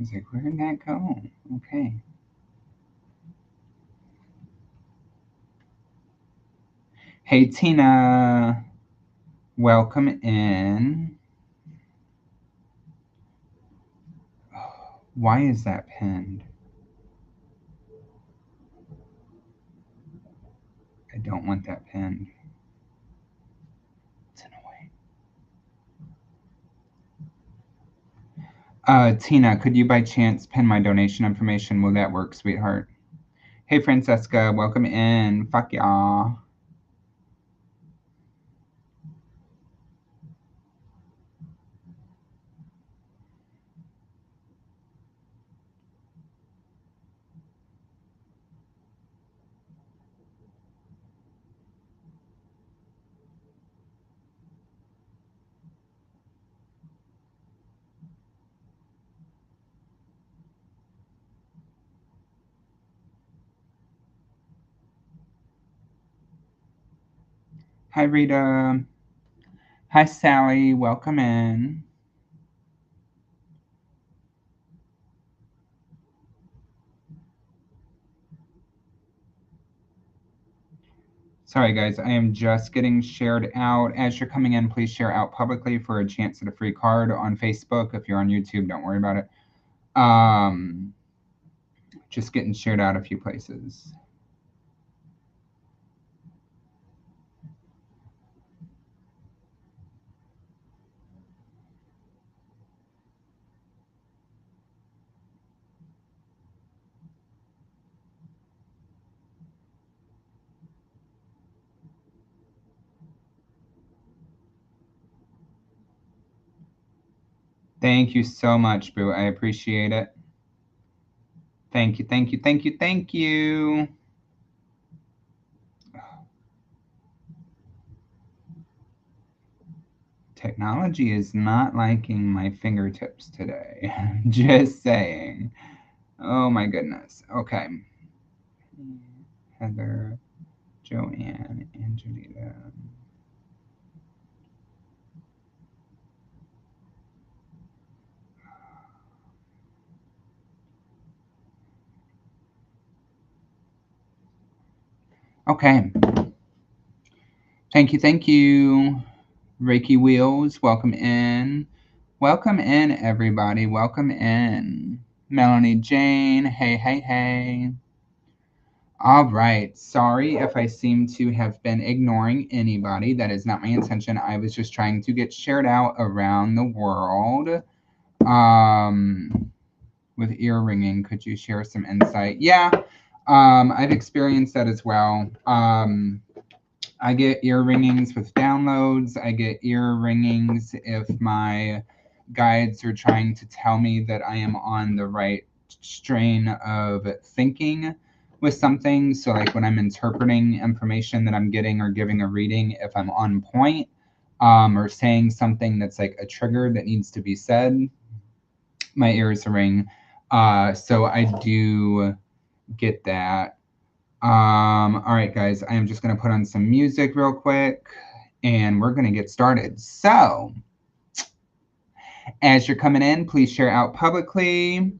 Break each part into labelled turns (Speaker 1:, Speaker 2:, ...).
Speaker 1: was like, where did that go? Okay. Hey, Tina. Welcome in. Why is that pinned? I don't want that pinned. It's annoying. Tina, could you by chance pin my donation information? Will that work, sweetheart? Hey, Francesca. Welcome in. Fuck y'all. Hi, Rita. Hi, Sally. Welcome in. Sorry, guys. I am just getting shared out. As you're coming in, please share out publicly for a chance at a free card on Facebook. If you're on YouTube, don't worry about it. Just getting shared out a few places. Thank you so much, Boo. I appreciate it. Thank you, thank you, thank you, thank you. Technology is not liking my fingertips today. Just saying. Oh my goodness. Okay. Heather, Joanne, Angelita. Okay. Thank you, thank you. Reiki Wheels, welcome in. Welcome in, everybody. Welcome in. Melanie Jane, hey, hey, hey. All right. Sorry if I seem to have been ignoring anybody. That is not my intention. I was just trying to get shared out around the world. With ear ringing, could you share some insight? Yeah, I've experienced that as well. I get ear ringings with downloads. I get ear ringings if my guides are trying to tell me that I am on the right strain of thinking with something. So, like when I'm interpreting information that I'm getting or giving a reading, if I'm on point or saying something that's like a trigger that needs to be said, my ears ring. So, I do get that. All right, guys, I am just going to put on some music real quick and we're going to get started. So, as you're coming in, please share out publicly.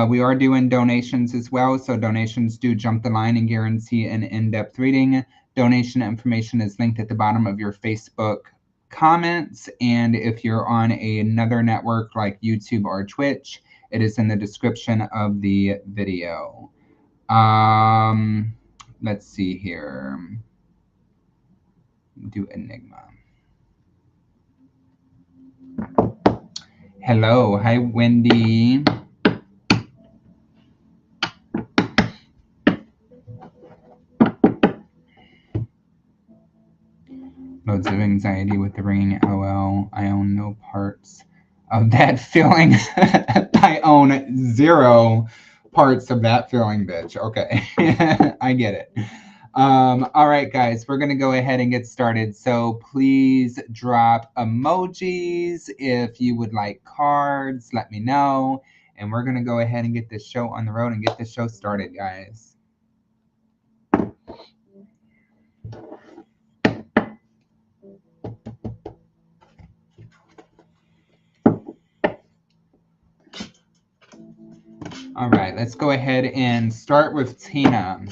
Speaker 1: We are doing donations as well, so donations do jump the line and guarantee an in-depth reading. Donation information is linked at the bottom of your Facebook comments, and if you're on another network like YouTube or Twitch, it is in the description of the video. Let's see here. Do Enigma. Hello, hi Wendy. Loads of anxiety with the ringing. LOL. I own no parts of that feeling. I own 0 parts of that feeling, bitch. Okay, I get it. All right, guys, we're going to go ahead and get started. So please drop emojis. If you would like cards, let me know. And we're going to go ahead and get this show on the road and get this show started, guys. All right, let's go ahead and start with Tina.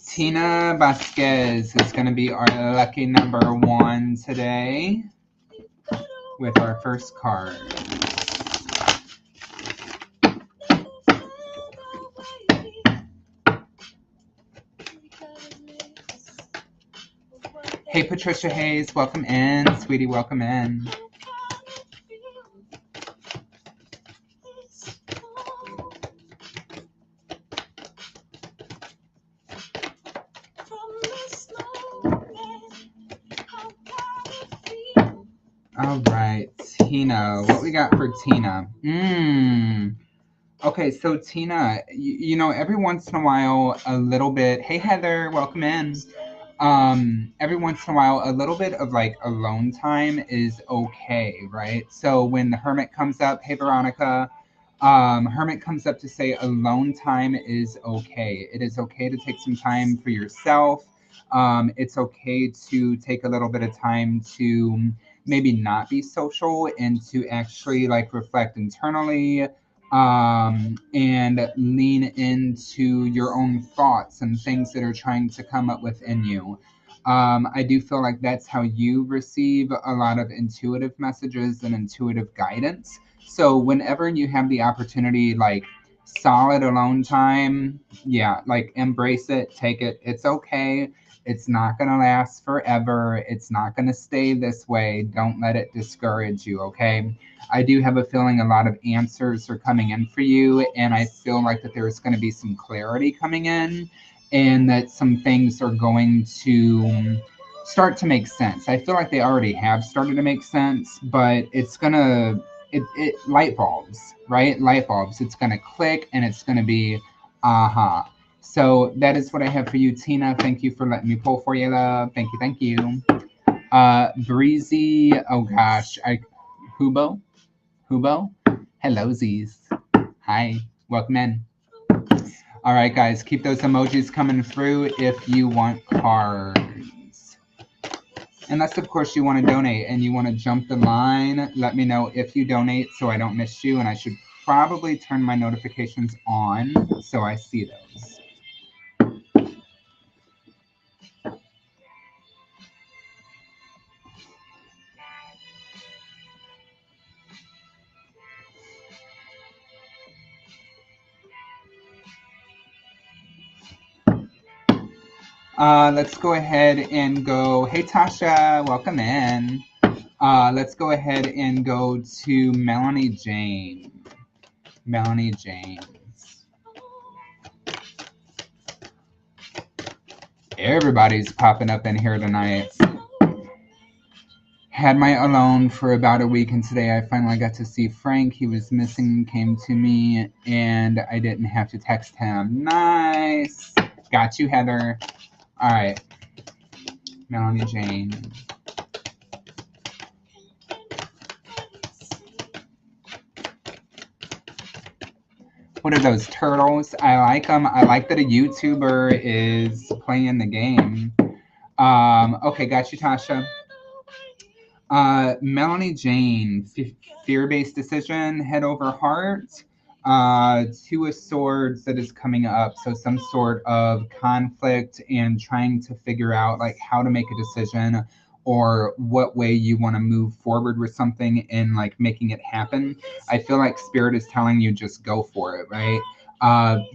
Speaker 1: Tina Vasquez is going to be our lucky number 1 today with our first card. Hey, Patricia Hayes, welcome in. Sweetie, welcome in. All right, Tina. What we got for Tina? Okay, so Tina, you know, every once in a while, a little bit. Hey, Heather, welcome in. Every once in a while, a little bit of like alone time is okay, right? So when the Hermit comes up, hey, Veronica, Hermit comes up to say alone time is okay. It is okay to take some time for yourself. It's okay to take a little bit of time to maybe not be social and to actually like reflect internally, and lean into your own thoughts and things that are trying to come up within you. I do feel like that's how you receive a lot of intuitive messages and intuitive guidance. So whenever you have the opportunity, like solid alone time, yeah, like embrace it, take it. It's okay. It's not going to last forever. It's not going to stay this way. Don't let it discourage you, okay? I do have a feeling a lot of answers are coming in for you, and I feel like that there's going to be some clarity coming in, and that some things are going to start to make sense. I feel like they already have started to make sense, but it's going to, it light bulbs, right? Light bulbs. It's going to click, and it's going to be, aha. So that is what I have for you, Tina. Thank you for letting me pull for you, love. Thank you, thank you. Breezy, oh gosh, Hubo? Hello, Z's. Hi, welcome in. All right, guys, keep those emojis coming through if you want cards. Unless, of course, you want to donate and you want to jump the line, let me know if you donate so I don't miss you. And I should probably turn my notifications on so I see those. Let's go ahead and go. Hey, Tasha, welcome in. Let's go ahead and go to Melanie Jane. Melanie James. Everybody's popping up in here tonight. Had my alone for about a week, and today I finally got to see Frank. He was missing, came to me, and I didn't have to text him. Nice. Got you, Heather. All right. Melanie Jane. What are those, turtles? I like them. I like that a YouTuber is playing the game. Okay, got you, Tasha. Melanie Jane, fear-based decision, head over heart. Two of Swords that is coming up. So some sort of conflict and trying to figure out like how to make a decision or what way you want to move forward with something and like making it happen. I feel like Spirit is telling you just go for it, right?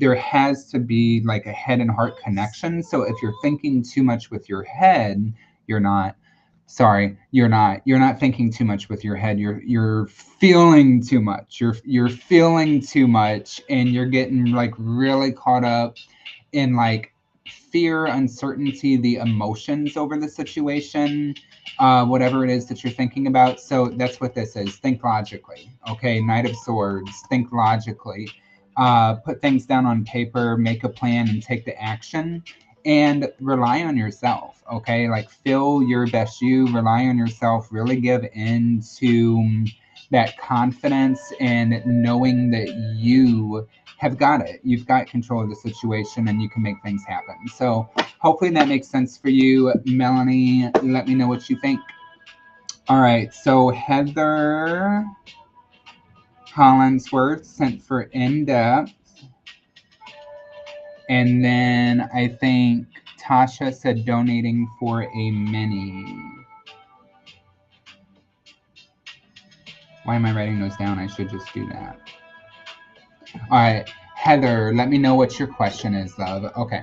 Speaker 1: There has to be like a head and heart connection. So if you're thinking too much with your head, you're not. Sorry, you're not thinking too much with your head. You're feeling too much. You're feeling too much, and you're getting like really caught up in like fear, uncertainty, the emotions over the situation, whatever it is that you're thinking about. So that's what this is. Think logically. Okay, Knight of Swords. Think logically. Put things down on paper, make a plan, and take the action. And rely on yourself, okay? Like, feel your best you, rely on yourself, really give in to that confidence and knowing that you have got it. You've got control of the situation and you can make things happen. So hopefully that makes sense for you, Melanie. Let me know what you think. All right, so Heather. Hollingsworth sent for in-depth. And then I think Tasha said donating for a mini. Why am I writing those down? I should just do that. All right, Heather, let me know what your question is, love. Okay.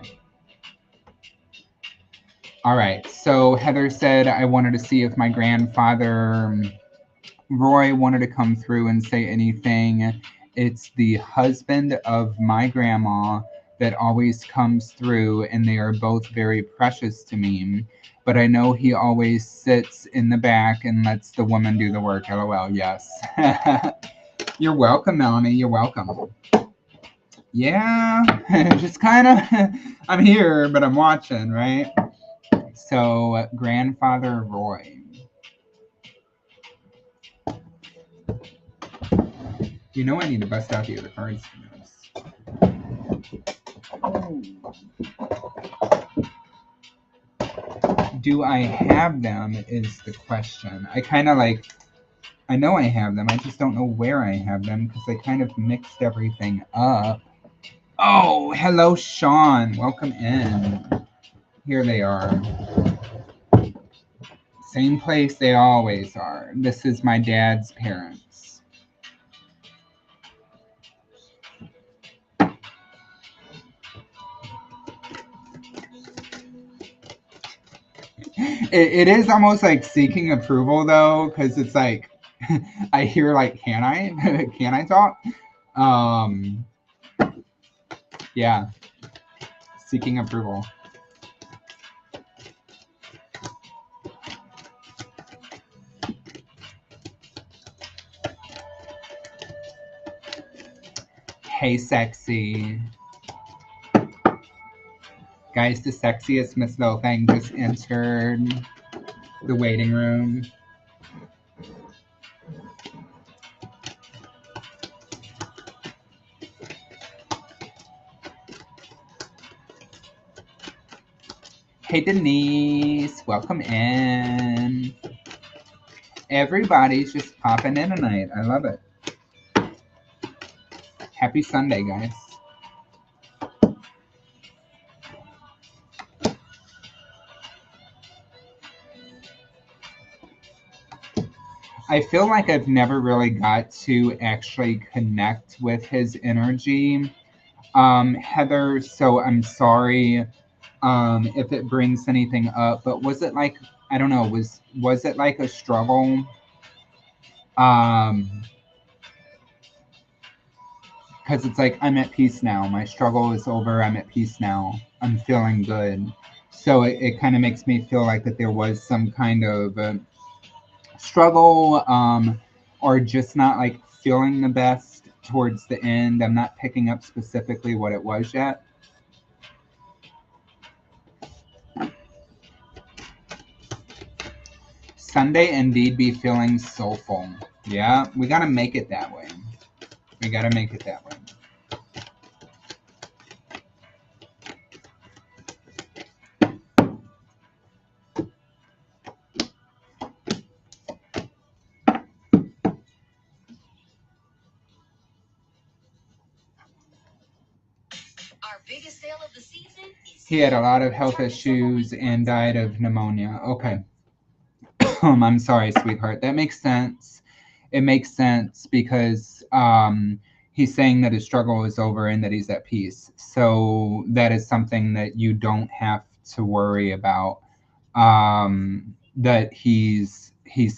Speaker 1: All right, so Heather said, I wanted to see if my grandfather, Roy, wanted to come through and say anything. It's the husband of my grandma that always comes through, and they are both very precious to me. But I know he always sits in the back and lets the woman do the work. LOL, yes. You're welcome, Melanie. You're welcome. Yeah, just kind of, I'm here, but I'm watching, right? So, Grandfather Roy. You know I need to bust out the other cards for this. Oh. Do I have them is the question. I kind of like, I know I have them. I just don't know where I have them because I kind of mixed everything up. Oh, hello, Sean. Welcome in. Here they are. Same place they always are. This is my dad's parents. It is almost like seeking approval though, because it's like I hear like, can I? Can I talk? Yeah. Seeking approval. Hey, sexy. Guys, the sexiest Miss Lofang just entered the waiting room. Hey, Denise. Welcome in. Everybody's just popping in tonight. I love it. Happy Sunday, guys. I feel like I've never really got to actually connect with his energy. Heather, so I'm sorry if it brings anything up, but was it like, I don't know, was it like a struggle? Because it's like, I'm at peace now. My struggle is over. I'm at peace now. I'm feeling good. So it kind of makes me feel like that there was some kind of struggle or just not like feeling the best towards the end. I'm not picking up specifically what it was yet. Sunday indeed be feeling soulful. Yeah, we got to make it that way. We got to make it that way.
Speaker 2: Biggest sale of the season is
Speaker 1: he had a lot of health issues and died of pneumonia. Okay. I'm sorry, sweetheart. That makes sense. It makes sense because he's saying that his struggle is over and that he's at peace. So that is something that you don't have to worry about. That he's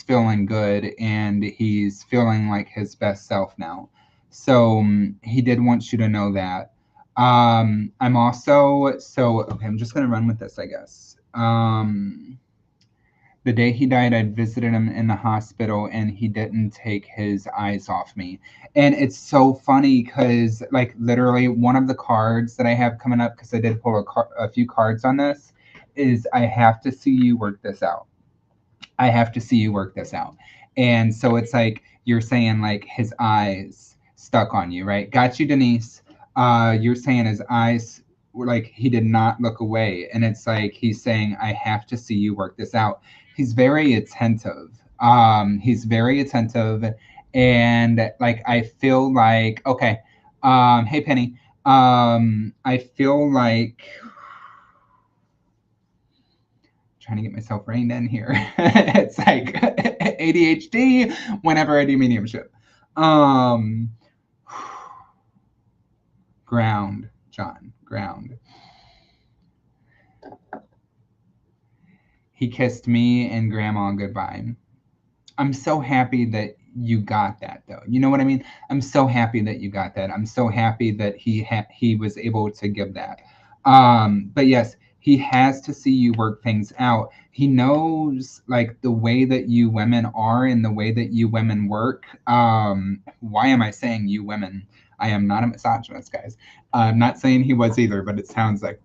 Speaker 1: feeling good and he's feeling like his best self now. So he did want you to know that. I'm also, okay, I'm just going to run with this, I guess. The day he died, I visited him in the hospital and he didn't take his eyes off me. And it's so funny because, like, literally one of the cards that I have coming up, because I did pull a few cards on this, is I have to see you work this out. I have to see you work this out. And so it's like you're saying, like, his eyes stuck on you, right? Got you, Denise. You're saying his eyes were like he did not look away. And it's like he's saying, I have to see you work this out. He's very attentive. He's very attentive And like I feel like, okay, hey Penny, I feel like trying to get myself reined in here. It's like ADHD whenever I do mediumship. Ground, John, ground. He kissed me and Grandma goodbye. I'm so happy that you got that, though. You know what I mean? I'm so happy that you got that. I'm so happy that he was able to give that. But yes, he has to see you work things out. He knows like the way that you women are and the way that you women work. Why am I saying you women? I am not a misogynist, guys. I'm not saying he was either, but it sounds like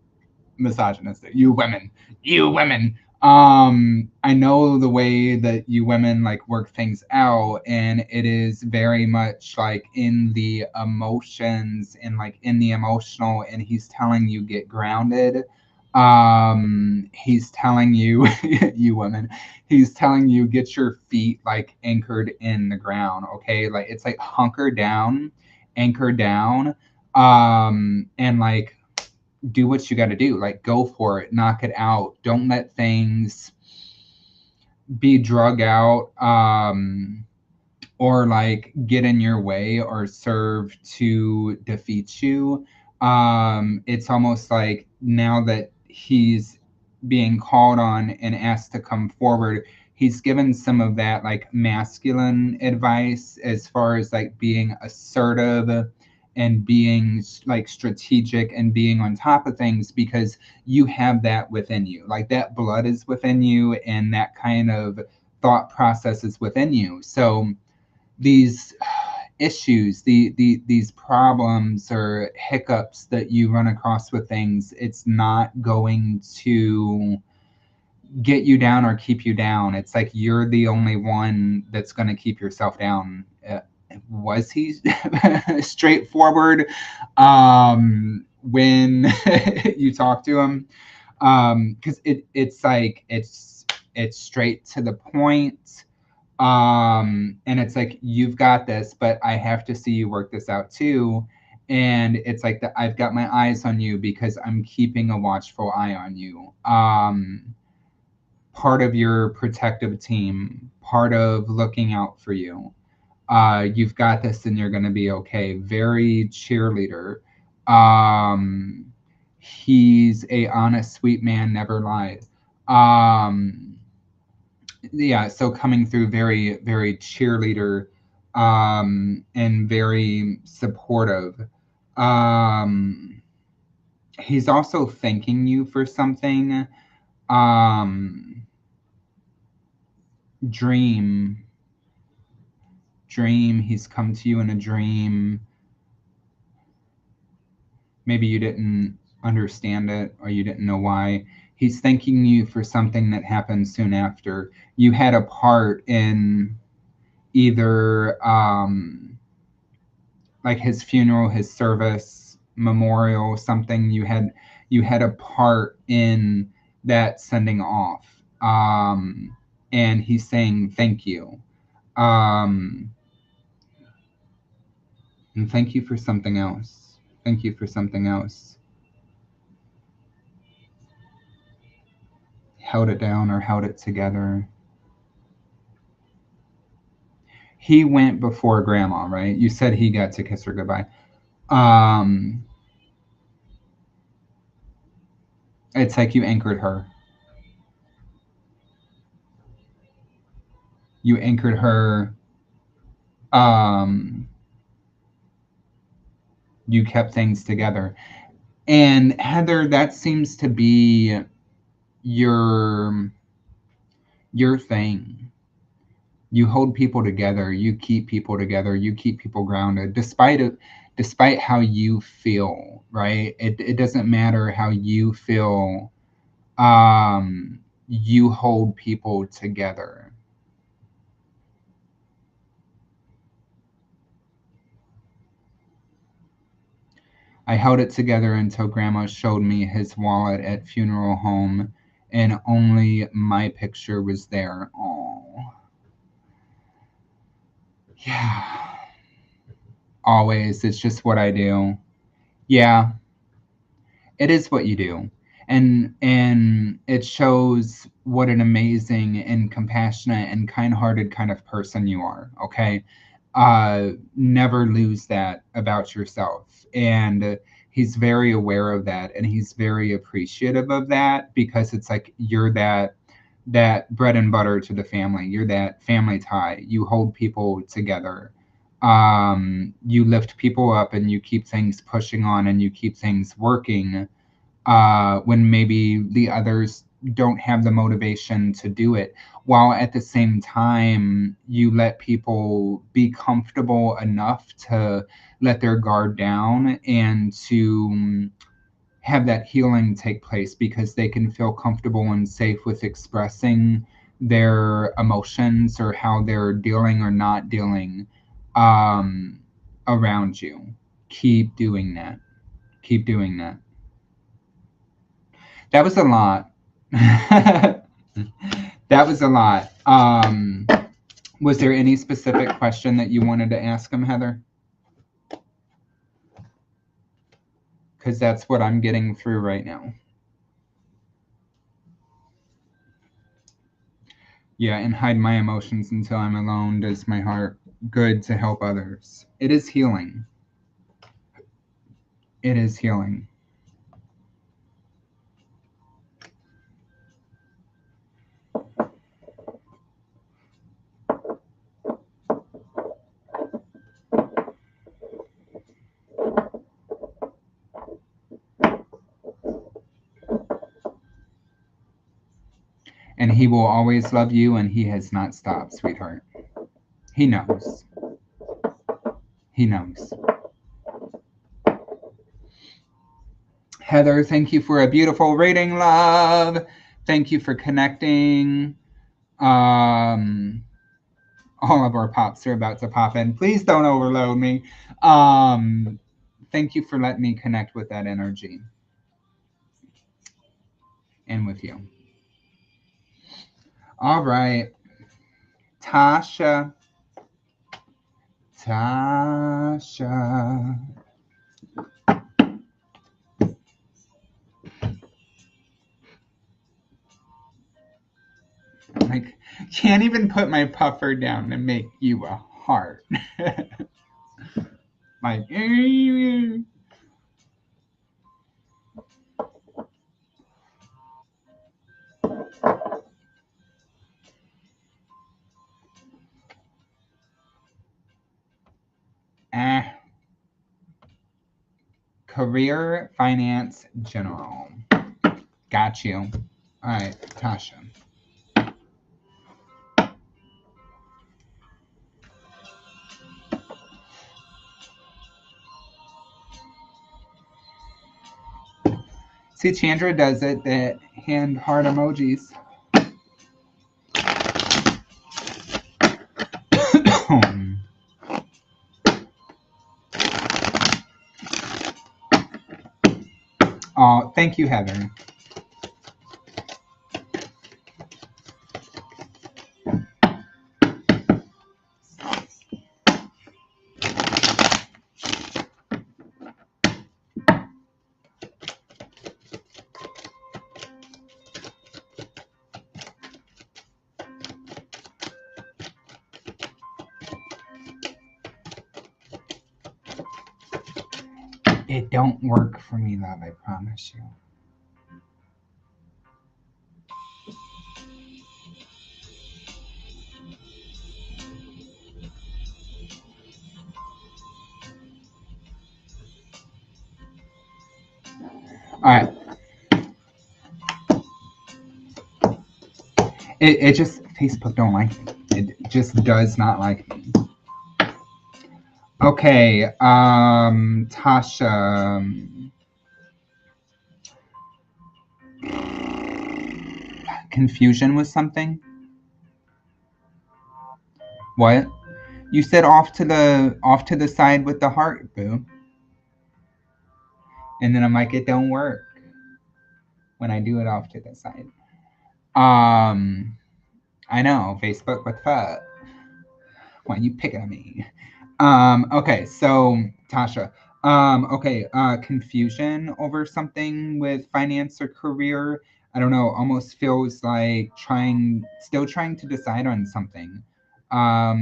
Speaker 1: misogynistic. You women, you women. I know the way that you women like work things out, and it is very much like in the emotions and like in the emotional, and he's telling you get grounded. He's telling you you women, he's telling you get your feet like anchored in the ground, okay? Like it's like hunker down, anchor down, and like do what you got to do. Like, go for it, knock it out. Don't let things be drug out, or like get in your way or serve to defeat you. It's almost like now that he's being called on and asked to come forward, he's given some of that like masculine advice as far as like being assertive and being like strategic and being on top of things, because you have that within you. Like that blood is within you and that kind of thought process is within you. So these issues, these problems or hiccups that you run across with things, it's not going to get you down or keep you down. It's like you're the only one that's going to keep yourself down. Was he straightforward when you talk to him? Because it's like it's straight to the point. And it's like, you've got this, but I have to see you work this out too. And it's like that I've got my eyes on you because I'm keeping a watchful eye on you. Part of your protective team, part of looking out for you. You've got this and you're going to be okay. Very cheerleader. He's a honest, sweet man, never lies. Yeah, so coming through very, very cheerleader, and very supportive. Um, he's also thanking you for something. Um, dream, he's come to you in a dream. Maybe you didn't understand it or you didn't know why. He's thanking you for something that happened soon after. You had a part in either like his funeral, his service, memorial, something. You had a part in that sending off. And he's saying thank you. And thank you for something else. Thank you for something else. Held it down or held it together. He went before Grandma, right? You said he got to kiss her goodbye. It's like you anchored her. You anchored her. You kept things together. And Heather, that seems to be your thing. You hold people together, you keep people together, you keep people grounded, despite how you feel, right? It doesn't matter how you feel. You hold people together. I held it together until Grandma showed me his wallet at funeral home, and only my picture was there. Oh, Yeah. Always. It's just what I do. Yeah. It is what you do. And it shows what an amazing and compassionate and kind-hearted kind of person you are, okay? Never lose that about yourself. And he's very aware of that, and he's very appreciative of that, because it's like you're that bread and butter to the family. You're that family tie. You hold people together. You lift people up, and you keep things pushing on, and you keep things working when maybe the others don't have the motivation to do it, while at the same time you let people be comfortable enough to let their guard down and to have that healing take place, because they can feel comfortable and safe with expressing their emotions or how they're dealing or not dealing um, around you. Keep doing that. Keep doing that. That was a lot. That was a lot. Was there any specific question that you wanted to ask him, Heather? Because that's what I'm getting through right now. Yeah, and hide my emotions until I'm alone does my heart good to help others. It is healing. It is healing. And he will always love you, and he has not stopped, sweetheart. He knows. He knows. Heather, thank you for a beautiful reading, love. Thank you for connecting. All of our pops are about to pop in. Please don't overload me. Thank you for letting me connect with that energy and with you. All right. Tasha. Tasha. Like, can't even put my puffer down to make you a heart. Like, career, finance, general. Got you. All right, Tasha. See, Chandra does it, that hand heart emojis. Oh, thank you, Heather. It don't work for me, love, I promise you. All right. It just, Facebook don't like me. It just does not like me. Okay, Tasha. Confusion with something? What? You said off to the side with the heart, boo. And then I'm like, it don't work when I do it off to the side. I know, Facebook, what the fuck? Why you picking on me? Okay, so Tasha. Okay, confusion over something with finance or career. I don't know, almost feels like still trying to decide on something.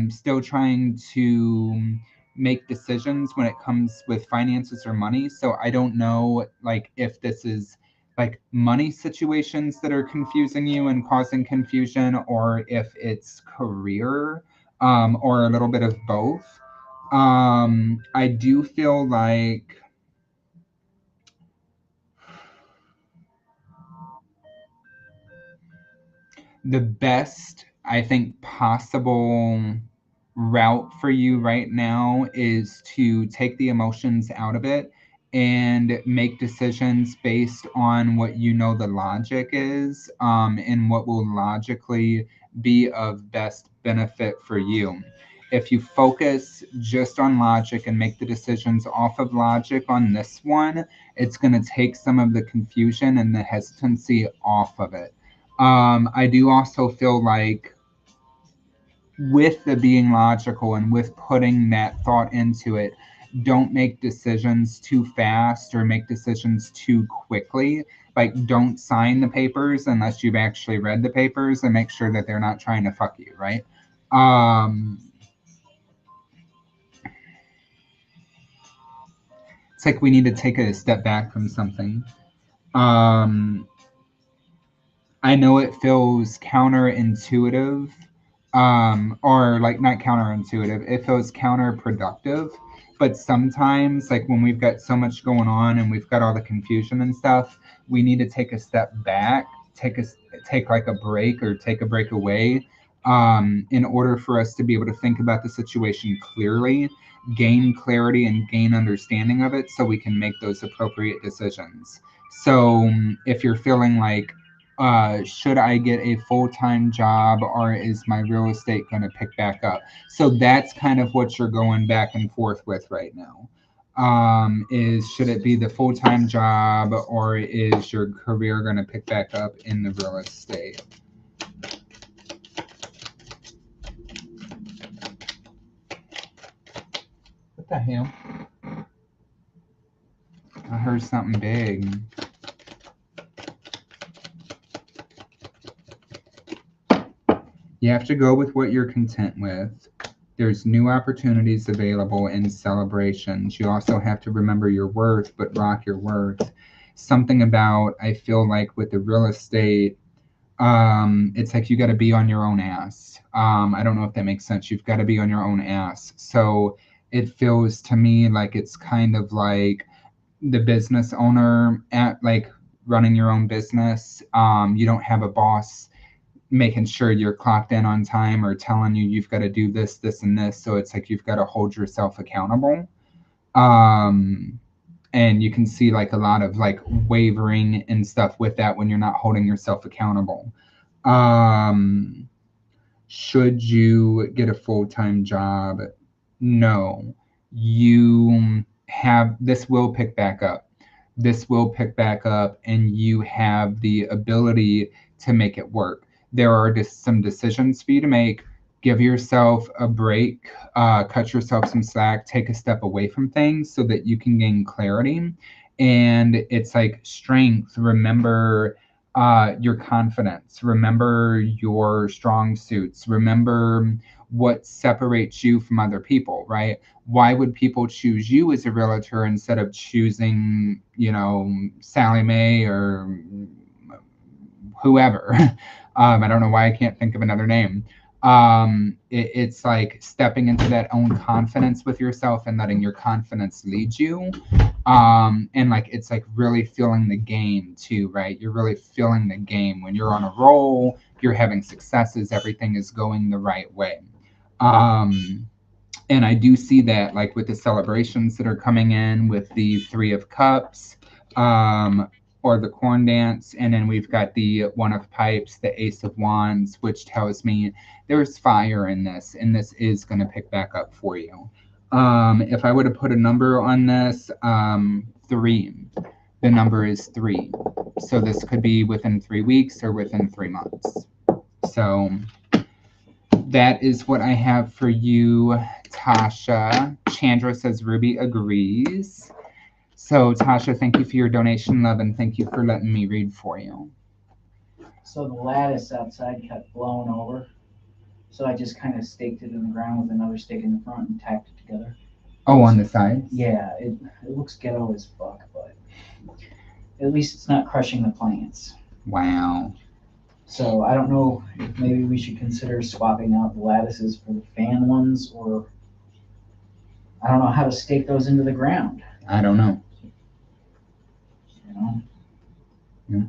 Speaker 1: Still trying to make decisions when it comes with finances or money. So I don't know, like, if this is like money situations that are confusing you and causing confusion, or if it's career, or a little bit of both. I do feel like the best, I think, possible route for you right now is to take the emotions out of it and make decisions based on what you know the logic is, and what will logically be of best benefit for you. If you focus just on logic and make the decisions off of logic on this one, it's going to take some of the confusion and the hesitancy off of it. I do also feel like with the being logical and with putting that thought into it, don't make decisions too fast or make decisions too quickly. Like, don't sign the papers unless you've actually read the papers, and make sure that they're not trying to fuck you, right? It's like we need to take a step back from something. Um, I know it feels counterintuitive, or like not counterintuitive, it feels counterproductive. But sometimes, like when we've got so much going on and we've got all the confusion and stuff, we need to take a step back, take like a break or take a break away, in order for us to be able to think about the situation clearly, gain clarity and gain understanding of it so we can make those appropriate decisions. So if you're feeling like, should I get a full-time job or is my real estate going to pick back up? So that's kind of what you're going back and forth with right now. Is should it be the full-time job or is your career going to pick back up in the real estate? What the hell? I heard something big. You have to go with what you're content with. There's new opportunities available in celebrations. You also have to remember your worth, but rock your worth. Something about, I feel like with the real estate, it's like you got to be on your own ass. I don't know if that makes sense. You've got to be on your own ass. So it feels to me like it's kind of like the business owner at like running your own business. You don't have a boss making sure you're clocked in on time or telling you you've got to do this, this, and this. So it's like you've got to hold yourself accountable. And you can see like a lot of like wavering and stuff with that when you're not holding yourself accountable. Should you get a full-time job? No. You have, this will pick back up. This will pick back up, and you have the ability to make it work. There are just some decisions for you to make. Give yourself a break, cut yourself some slack, take a step away from things so that you can gain clarity. And it's like strength. Remember your confidence. Remember your strong suits. Remember what separates you from other people, right? Why would people choose you as a realtor instead of choosing, you know, Sally Mae or whoever? I don't know why I can't think of another name. It's like stepping into that own confidence with yourself and letting your confidence lead you. And like it's like really feeling the game too, right? You're really feeling the game when you're on a roll, you're having successes, everything is going the right way. um and I do see that like with the celebrations that are coming in with the Three of Cups, or the corn dance, and then we've got the One of Pipes, the Ace of Wands, which tells me there's fire in this, and this is going to pick back up for you. If I were to put a number on this, 3. The number is 3. So this could be within 3 weeks or within 3 months. So that is what I have for you, Tasha. Chandra says Ruby agrees. So, Tasha, thank you for your donation, love, and thank you for letting me read for you.
Speaker 3: So the lattice outside kept blowing over. So I just kind of staked it in the ground with another stake in the front and tacked it together.
Speaker 1: Oh, on the sides?
Speaker 3: Yeah, it looks ghetto as fuck, but at least it's not crushing the plants.
Speaker 1: Wow.
Speaker 3: So I don't know if maybe we should consider swapping out the lattices for the fan ones, or I don't know how to stake those into the ground.
Speaker 1: I don't know.
Speaker 3: You know?
Speaker 1: Yeah.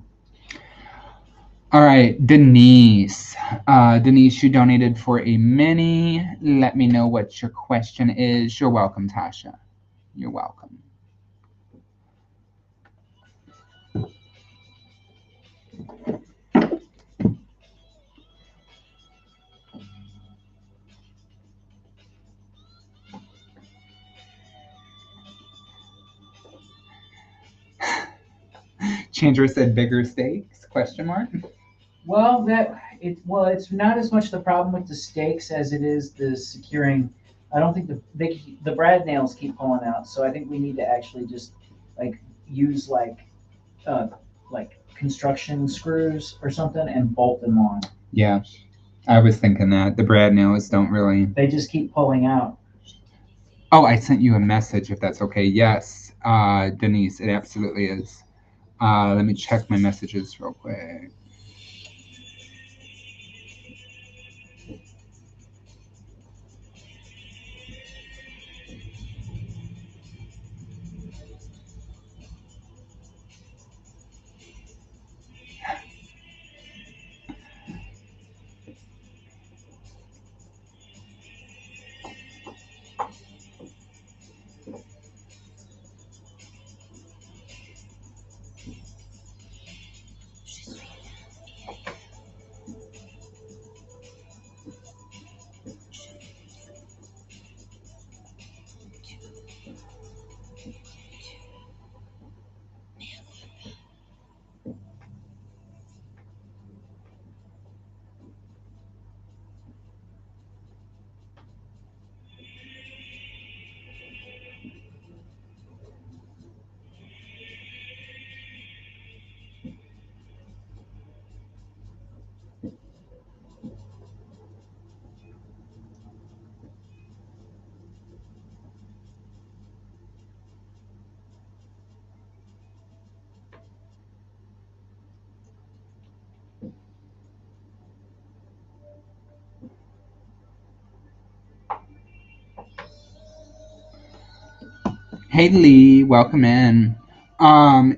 Speaker 1: All right, Denise. Denise, you donated for a mini. Let me know what your question is. You're welcome, Tasha. You're welcome. Chandra said bigger stakes, question mark?
Speaker 3: Well, it's not as much the problem with the stakes as it is the securing. I don't think the brad nails keep pulling out, so I think we need to actually just use construction screws or something and bolt them on.
Speaker 1: Yeah, I was thinking that. The brad nails don't really...
Speaker 3: They just keep pulling out.
Speaker 1: Oh, I sent you a message, if that's okay. Yes, Denise, it absolutely is. Let me check my messages real quick. Hey Lee, welcome in.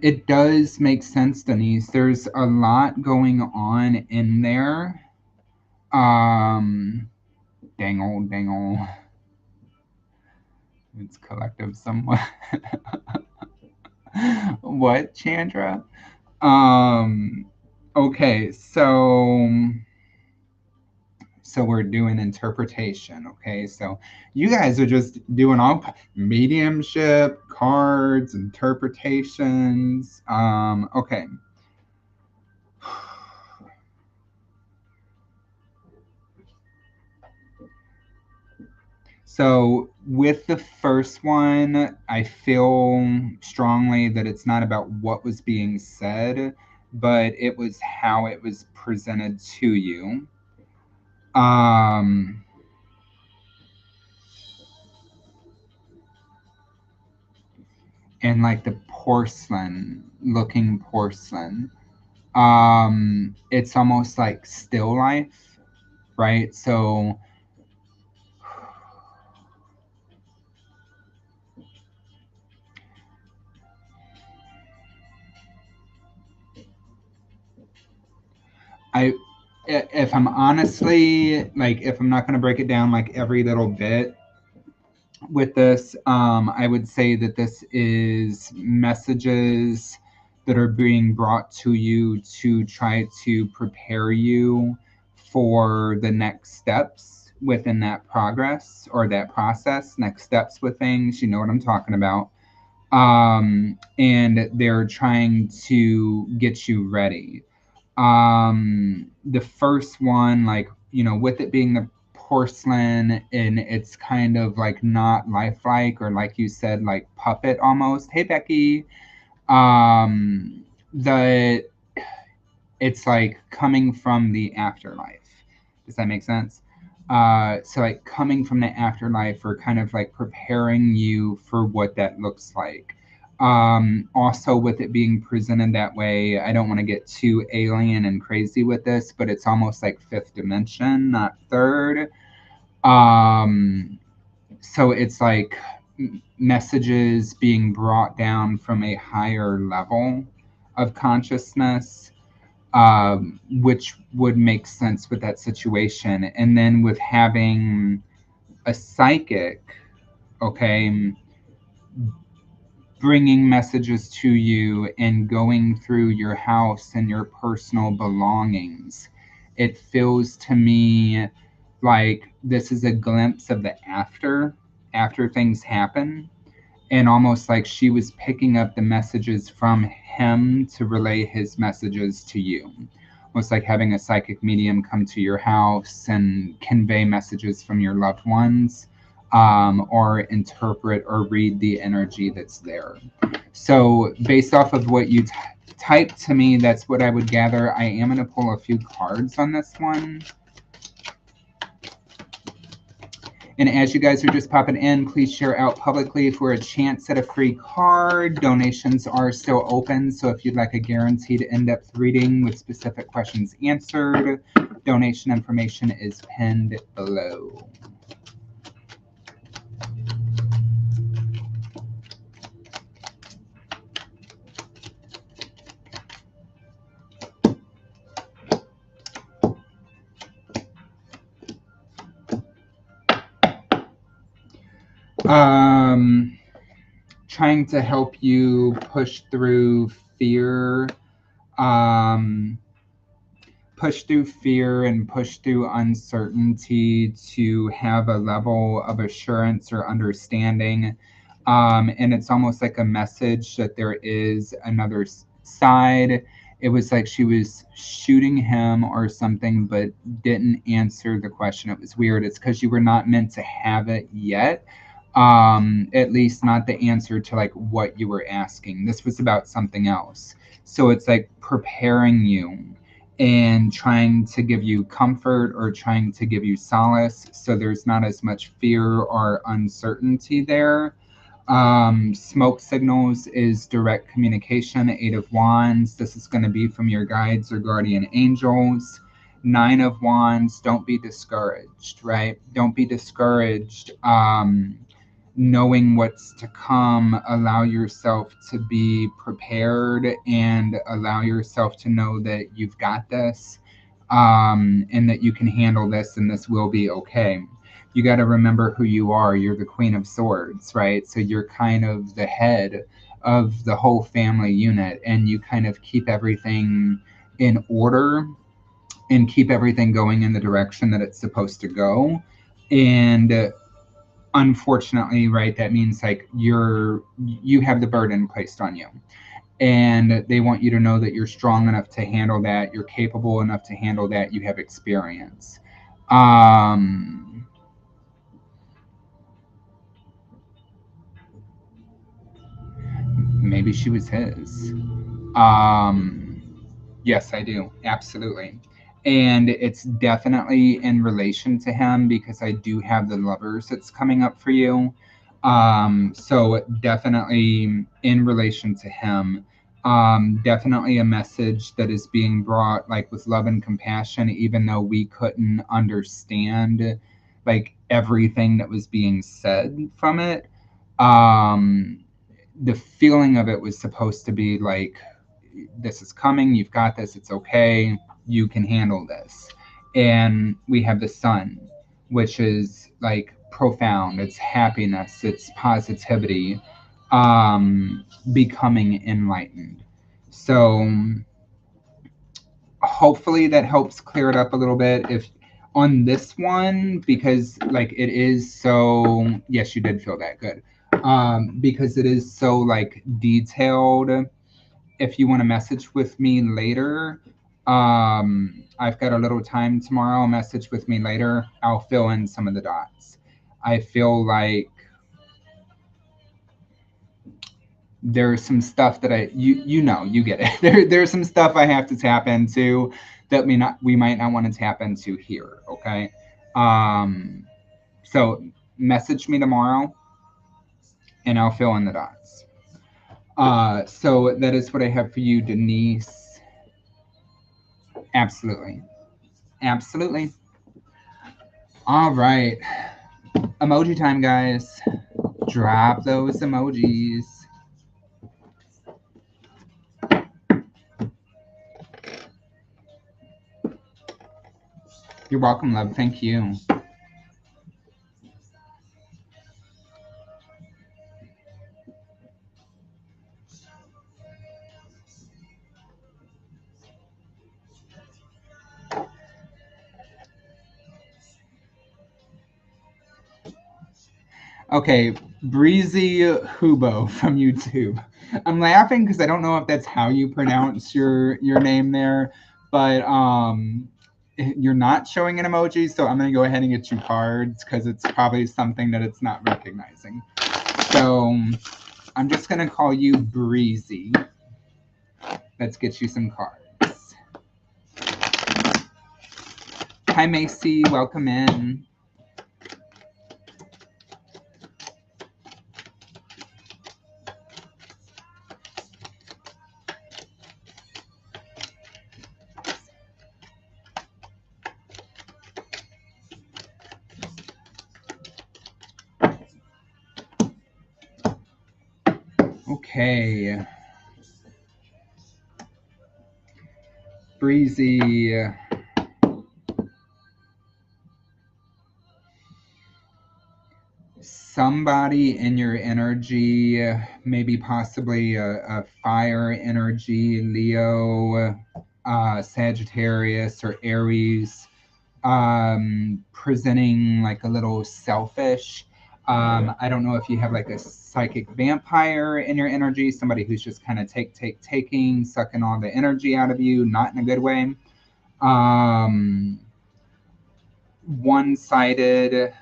Speaker 1: It does make sense, Denise. There's a lot going on in there. Dangle. It's collective somewhat. What, Chandra? Okay, so we're doing interpretation, okay? So you guys are just doing all mediumship, cards, interpretations. Okay. So with the first one, I feel strongly that it's not about what was being said, but it was how it was presented to you. And like the porcelain, looking porcelain, it's almost like still life, right? So if I'm honestly, like, if I'm not going to break it down like every little bit with this, I would say that this is messages that are being brought to you to try to prepare you for the next steps within that progress or that process, next steps with things, you know what I'm talking about. And they're trying to get you ready. The first one, like, you know, with it being the porcelain, and it's kind of like not lifelike, or like you said, like puppet almost. Hey, Becky. The It's like coming from the afterlife. Does that make sense? So like coming from the afterlife, or kind of like preparing you for what that looks like. Also, with it being presented that way, I don't want to get too alien and crazy with this, but it's almost like fifth dimension, not third. So it's like messages being brought down from a higher level of consciousness, which would make sense with that situation. And then with having a psychic, okay, bringing messages to you and going through your house and your personal belongings, it feels to me like this is a glimpse of the after things happen, and almost like she was picking up the messages from him to relay his messages to you. Almost like having a psychic medium come to your house and convey messages from your loved ones, or interpret or read the energy that's there. So based off of what you typed to me, that's what I would gather. I am going to pull a few cards on this one. And as you guys are just popping in, please share out publicly for a chance at a free card. Donations are still open, so if you'd like a guaranteed in-depth reading with specific questions answered, donation information is pinned below. Trying to help you push through fear, push through fear and push through uncertainty to have a level of assurance or understanding. And it's almost like a message that there is another side. It was like she was shooting him or something, but didn't answer the question. It was weird. It's because you were not meant to have it yet. At least not the answer to like what you were asking. This was about something else. So it's like preparing you and trying to give you comfort or trying to give you solace, so there's not as much fear or uncertainty there. Smoke signals is direct communication. 8 of Wands, this is going to be from your guides or guardian angels. 9 of Wands, don't be discouraged, right? Don't be discouraged. Knowing what's to come, allow yourself to be prepared and allow yourself to know that you've got this, and that you can handle this, and this will be okay. You got to remember who you are. You're the Queen of Swords, right? So you're kind of the head of the whole family unit, and you kind of keep everything in order and keep everything going in the direction that it's supposed to go. And unfortunately, right, that means like you have the burden placed on you, and they want you to know that you're strong enough to handle that, you're capable enough to handle that, you have experience. Maybe she was his. Yes, I do, absolutely. And it's definitely in relation to him, because I do have the Lovers that's coming up for you. So definitely in relation to him. Definitely a message that is being brought like with love and compassion, even though we couldn't understand like everything that was being said from it. The feeling of it was supposed to be like, this is coming, you've got this, it's okay, you can handle this. And we have the Sun, which is like profound, it's happiness, it's positivity, becoming enlightened. So hopefully that helps clear it up a little bit. If on this one, because like it is so, yes, you did feel that, good. Because it is so like detailed. If you want to message with me later, I've got a little time tomorrow. Message with me later. I'll fill in some of the dots. I feel like there's some stuff that you get it. There's some stuff I have to tap into that we might not want to tap into here. Okay. So message me tomorrow and I'll fill in the dots. So that is what I have for you, Denise. Absolutely. Absolutely. All right. Emoji time, guys. Drop those emojis. You're welcome, love. Thank you. Okay, Breezy Hubo from YouTube. I'm laughing because I don't know if that's how you pronounce your name there, but you're not showing an emoji, so I'm gonna go ahead and get you cards because it's probably something that it's not recognizing. So I'm just gonna call you Breezy. Let's get you some cards. Hi Macy, welcome in. Okay. Breezy. Somebody in your energy, maybe possibly a fire energy, Leo, Sagittarius, or Aries, presenting like a little selfish. I don't know if you have like a psychic vampire in your energy, somebody who's just kind of taking, sucking all the energy out of you, not in a good way. One-sided,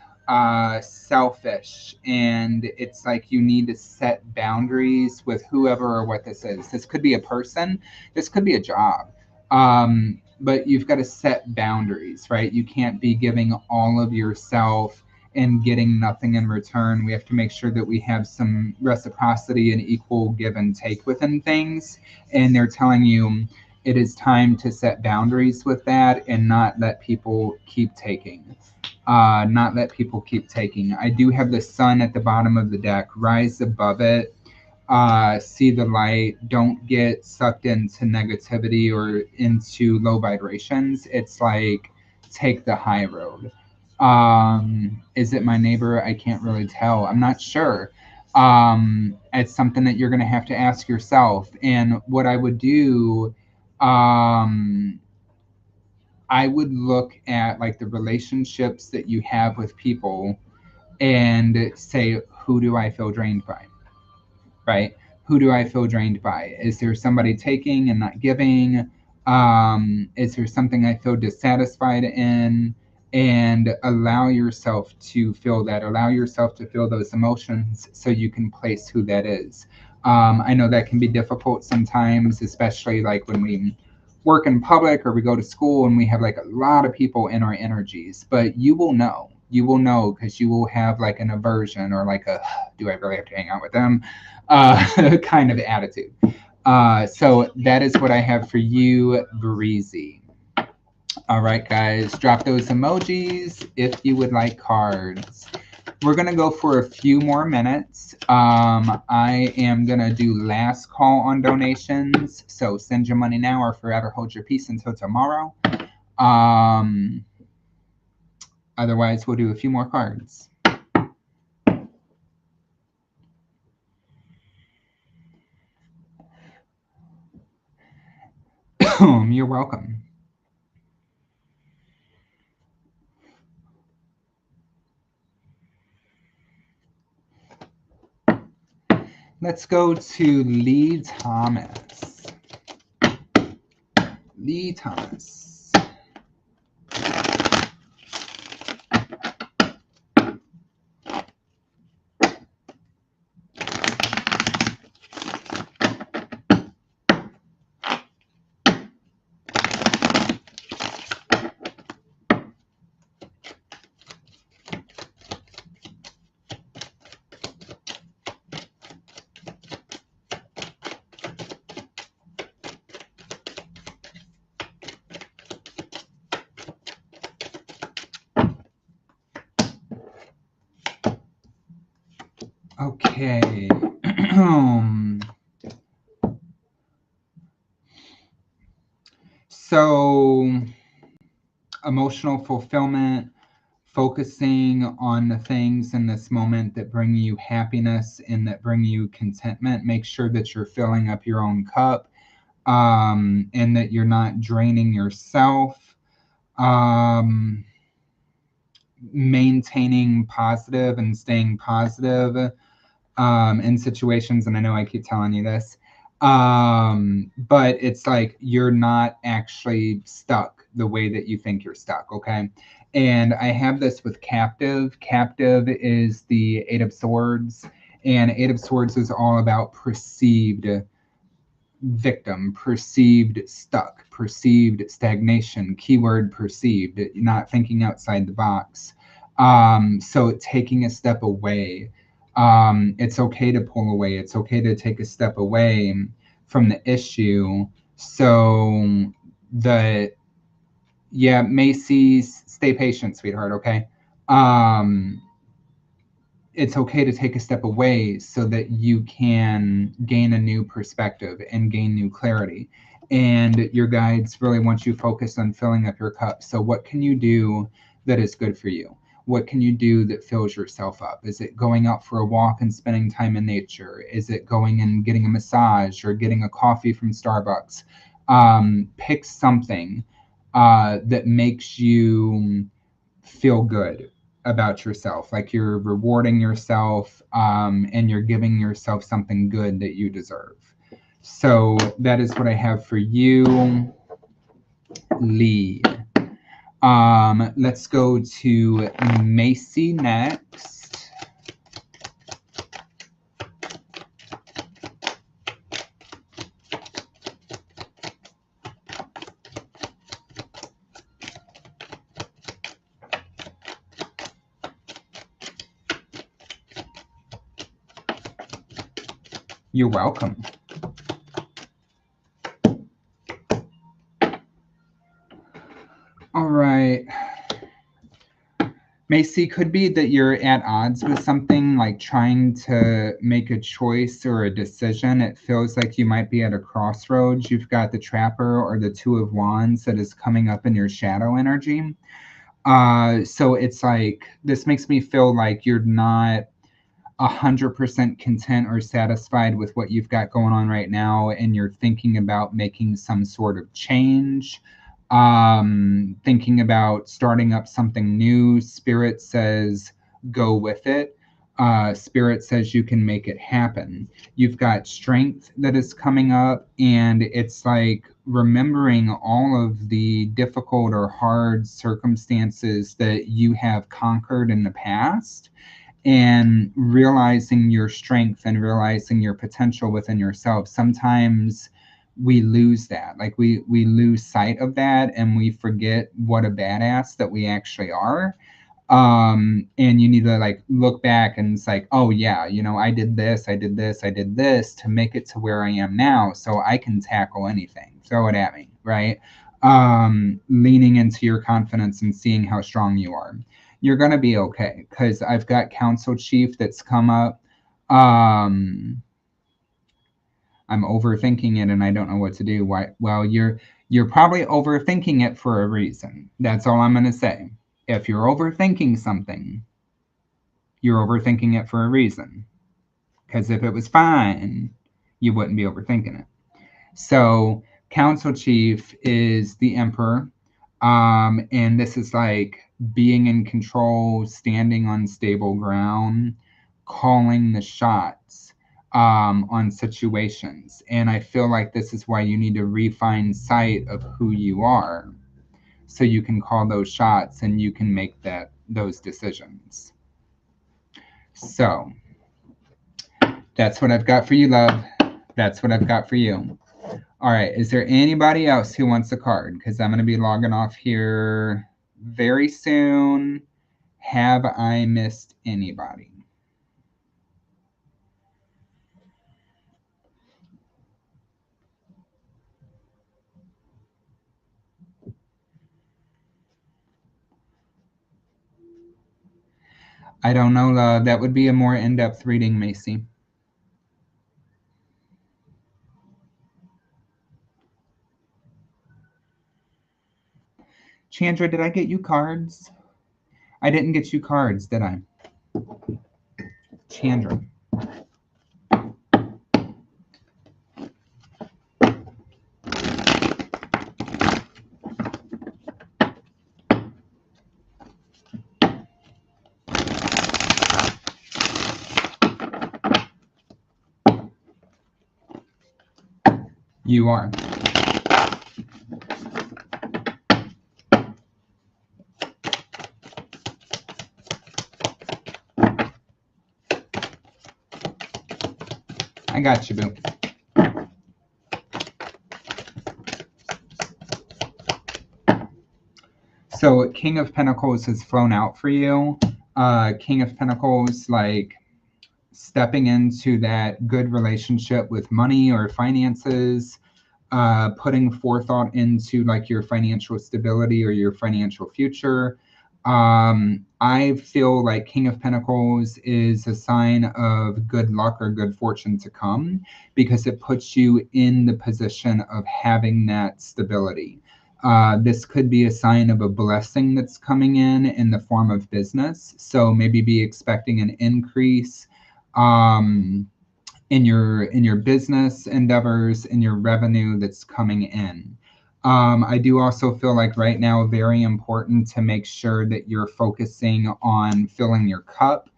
Speaker 1: selfish, and it's like you need to set boundaries with whoever or what this is. This could be a person, this could be a job, but you've got to set boundaries, right? You can't be giving all of yourself and getting nothing in return. We have to make sure that we have some reciprocity and equal give and take within things, and they're telling you it is time to set boundaries with that and not let people keep taking. Not let people keep taking. I do have the sun at the bottom of the deck. Rise above it. See the light. Don't get sucked into negativity or into low vibrations. It's like take the high road. Is it my neighbor? I can't really tell. I'm not sure. It's something that you're going to have to ask yourself. And what I would do, I would look at like the relationships that you have with people and say, who do I feel drained by? Right? Who do I feel drained by? Is there somebody taking and not giving? Is there something I feel dissatisfied in? And allow yourself to feel that. Allow yourself to feel those emotions so you can place who that is. I know that can be difficult sometimes, especially like when we work in public or we go to school and we have like a lot of people in our energies, but you will know because you will have like an aversion or like a do I really have to hang out with them kind of attitude. So that is what I have for you, Breezy. All right, guys, drop those emojis if you would like cards. We're going to go for a few more minutes. I am going to do last call on donations. So send your money now or forever hold your peace until tomorrow. Otherwise, we'll do a few more cards. You're welcome. Let's go to Lee Thomas. Lee Thomas. Okay. So, emotional fulfillment, focusing on the things in this moment that bring you happiness and that bring you contentment. Make sure that you're filling up your own cup, and that you're not draining yourself. Maintaining positive and staying positive in situations, and I know I keep telling you this, but it's like you're not actually stuck the way that you think you're stuck, okay? And I have this with captive. Captive is the Eight of Swords, and Eight of Swords is all about perceived victim, perceived stuck, perceived stagnation, keyword perceived, not thinking outside the box. So taking a step away, it's okay to pull away. It's okay to take a step away from the issue. So Macy's, stay patient, sweetheart, okay? It's okay to take a step away so that you can gain a new perspective and gain new clarity. And your guides really want you focused on filling up your cup. So what can you do that is good for you? What can you do that fills yourself up? Is it going out for a walk and spending time in nature? Is it going and getting a massage or getting a coffee from Starbucks? Pick something that makes you feel good about yourself, like you're rewarding yourself, and you're giving yourself something good that you deserve. So that is what I have for you, Lee. Let's go to Macy next. You're welcome. All right. Macy, could be that you're at odds with something, like trying to make a choice or a decision. It feels like you might be at a crossroads. You've got the Trapper or the Two of Wands that is coming up in your shadow energy. So it's like, this makes me feel like you're not 100% content or satisfied with what you've got going on right now, and you're thinking about making some sort of change, thinking about starting up something new. Spirit says go with it. Spirit says you can make it happen. You've got strength that is coming up, and it's like remembering all of the difficult or hard circumstances that you have conquered in the past, and realizing your strength and realizing your potential within yourself. Sometimes we lose that, like we lose sight of that, and we forget what a badass that we actually are. And you need to like look back, and it's like, oh yeah, you know, I did this, I did this, I did this to make it to where I am now, so I can tackle anything. Throw it at me, right? Leaning into your confidence and seeing how strong you are. You're gonna be okay, because I've got Council Chief that's come up. I'm overthinking it and I don't know what to do. Why? Well, you're probably overthinking it for a reason. That's all I'm gonna say. If you're overthinking something, you're overthinking it for a reason. Because if it was fine, you wouldn't be overthinking it. So Council Chief is the Emperor. And this is like being in control, standing on stable ground, calling the shots. on situations. And I feel like this is why you need to refine sight of who you are, so you can call those shots and you can make those decisions. So that's what I've got for you, love. That's what I've got for you. All right. Is there anybody else who wants a card? Because I'm going to be logging off here very soon. Have I missed anybody? I don't know, love. That would be a more in-depth reading, Macy. Chandra, did I get you cards? I didn't get you cards, did I? Chandra. You are. I got you, boo. So King of Pentacles has flown out for you. King of Pentacles, like stepping into that good relationship with money or finances, putting forethought into like your financial stability or your financial future. I feel like King of Pentacles is a sign of good luck or good fortune to come, because it puts you in the position of having that stability. This could be a sign of a blessing that's coming in the form of business. So maybe be expecting an increase in your business endeavors, in your revenue that's coming in. I do also feel like right now very important to make sure that you're focusing on filling your cup,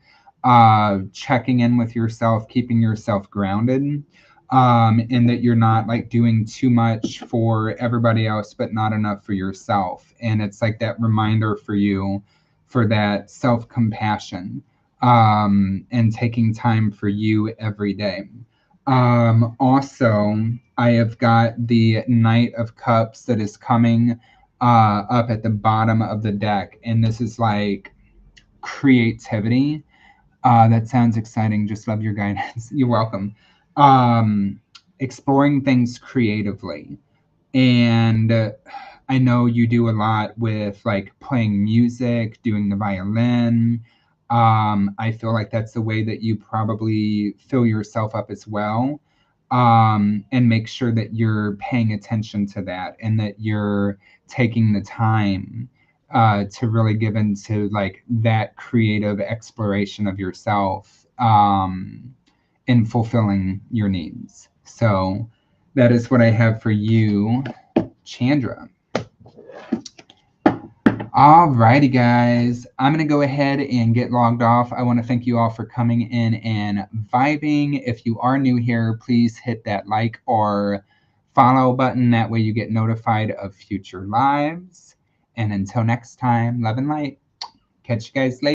Speaker 1: checking in with yourself, keeping yourself grounded, and that you're not like doing too much for everybody else but not enough for yourself. And it's like that reminder for you for that self-compassion, and taking time for you every day. Also, I have got the Knight of Cups that is coming up at the bottom of the deck. And this is like creativity. That sounds exciting. Just love your guidance. You're welcome. Exploring things creatively. And I know you do a lot with like playing music, doing the violin. I feel like that's the way that you probably fill yourself up as well. And make sure that you're paying attention to that and that you're taking the time to really give into like that creative exploration of yourself, in fulfilling your needs. So that is what I have for you, Chandra. Alrighty, guys. I'm going to go ahead and get logged off. I want to thank you all for coming in and vibing. If you are new here, please hit that like or follow button. That way you get notified of future lives. And until next time, love and light. Catch you guys later.